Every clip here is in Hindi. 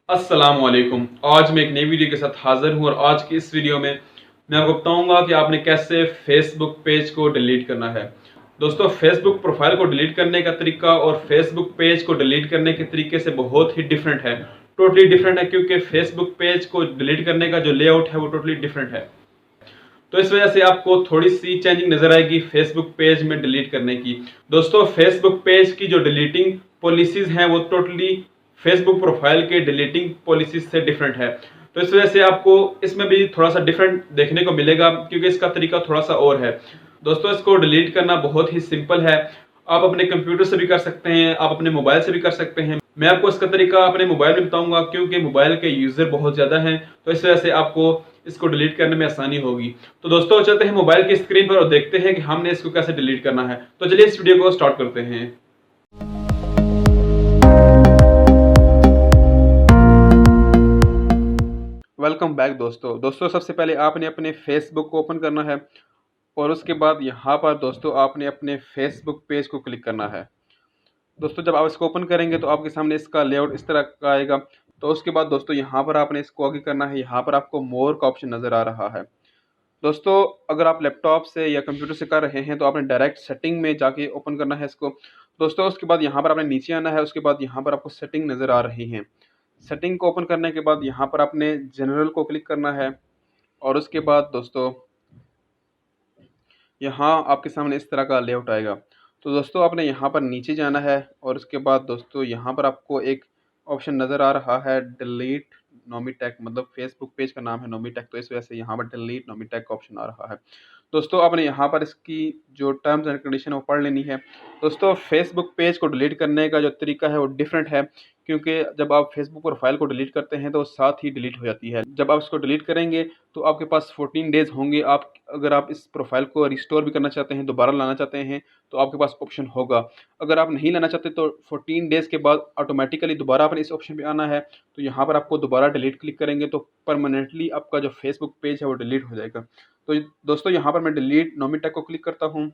अस्सलाम वालेकुम। आज मैं एक नई वीडियो के साथ हाजिर हूँ और आज की इस वीडियो में मैं आपको बताऊंगा कि आपने कैसे फेसबुक पेज को डिलीट करना है। दोस्तों, फेसबुक प्रोफाइल को डिलीट करने का तरीका और फेसबुक पेज को डिलीट करने के तरीके से बहुत ही डिफरेंट है, टोटली डिफरेंट है, क्योंकि फेसबुक पेज को डिलीट करने का जो लेआउट है वो टोटली डिफरेंट है। तो इस वजह से आपको थोड़ी सी चेंजिंग नजर आएगी फेसबुक पेज में डिलीट करने की। दोस्तों, फेसबुक पेज की जो डिलीटिंग पॉलिसीज हैं वो टोटली फेसबुक प्रोफाइल के डिलीटिंग पॉलिसीज से डिफरेंट है। तो इस वजह से आपको इसमें भी थोड़ा सा डिफरेंट देखने को मिलेगा, क्योंकि इसका तरीका थोड़ा सा और है। दोस्तों, इसको डिलीट करना बहुत ही सिंपल है। आप अपने कंप्यूटर से भी कर सकते हैं, आप अपने मोबाइल से भी कर सकते हैं। मैं आपको इसका तरीका अपने मोबाइल में बताऊंगा, क्योंकि मोबाइल के यूजर बहुत ज्यादा हैं, तो इस वजह से आपको इसको डिलीट करने में आसानी होगी। तो दोस्तों, चलते हैं मोबाइल की स्क्रीन पर और देखते हैं कि हमने इसको कैसे डिलीट करना है। तो चलिए इस वीडियो को स्टार्ट करते हैं। वेलकम बैक दोस्तों, सबसे पहले आपने अपने फेसबुक को ओपन करना है और उसके बाद यहाँ पर दोस्तों आपने अपने फेसबुक पेज को क्लिक करना है। दोस्तों, जब आप इसको ओपन करेंगे तो आपके सामने इसका लेआउट इस तरह का आएगा। तो उसके बाद दोस्तों यहाँ पर आपने इसको आगे करना है। यहाँ पर आपको मोर का ऑप्शन नज़र आ रहा है। दोस्तों, अगर आप लैपटॉप से या कंप्यूटर से कर रहे हैं तो आपने डायरेक्ट सेटिंग में जाके ओपन करना है इसको। दोस्तों, उसके बाद यहाँ पर आपने नीचे आना है। उसके बाद यहाँ पर आपको सेटिंग नज़र आ रही हैं। सेटिंग को ओपन करने के बाद यहाँ पर आपने जनरल को क्लिक करना है और उसके बाद दोस्तों यहाँ आपके सामने इस तरह का लेआउट आएगा। तो दोस्तों, आपने यहाँ पर नीचे जाना है और उसके बाद दोस्तों यहाँ पर आपको एक ऑप्शन नज़र आ रहा है डिलीट नोमीटैग, मतलब फेसबुक पेज का नाम है नोमीटैग, तो इस वजह से यहाँ पर डिलीट नोमीटैग का ऑप्शन आ रहा है। दोस्तों, आपने यहाँ पर इसकी जो टर्म्स एंड कंडीशन वो पढ़ लेनी है। दोस्तों, फेसबुक पेज को डिलीट करने का जो तरीका है वो डिफरेंट है, क्योंकि जब आप फेसबुक प्रोफाइल को डिलीट करते हैं तो साथ ही डिलीट हो जाती है। जब आप इसको डिलीट करेंगे तो आपके पास 14 डेज़ होंगे। आप अगर आप इस प्रोफाइल को रिस्टोर भी करना चाहते हैं, दोबारा लाना चाहते हैं, तो आपके पास ऑप्शन होगा। अगर आप नहीं लाना चाहते तो 14 डेज़ के बाद ऑटोमेटिकली दोबारा आपने इस ऑप्शन पे आना है। तो यहाँ पर आपको दोबारा डिलीट क्लिक करेंगे तो परमानेंटली आपका जो फेसबुक पेज है वो डिलीट हो जाएगा। तो दोस्तों, यहाँ पर मैं डिलीट नोमीटैग को क्लिक करता हूँ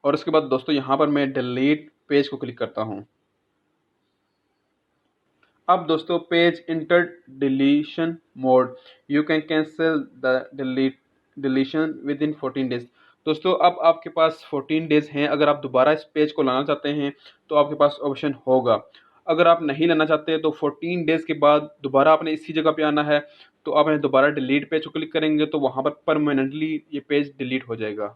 और उसके बाद दोस्तों यहाँ पर मैं डिलीट पेज को क्लिक करता हूँ। अब दोस्तों, page inter deletion mode, you can cancel the deletion with in 14 days. दोस्तों, अब आपके पास 14 डेज हैं। अगर आप दोबारा इस पेज को लाना चाहते हैं तो आपके पास ऑप्शन होगा। अगर आप नहीं लाना चाहते तो 14 डेज के बाद दोबारा आपने इसी जगह पे आना है। तो आपने दोबारा डिलीट पेज को क्लिक करेंगे तो वहाँ पर परमानेंटली ये पेज डिलीट हो जाएगा।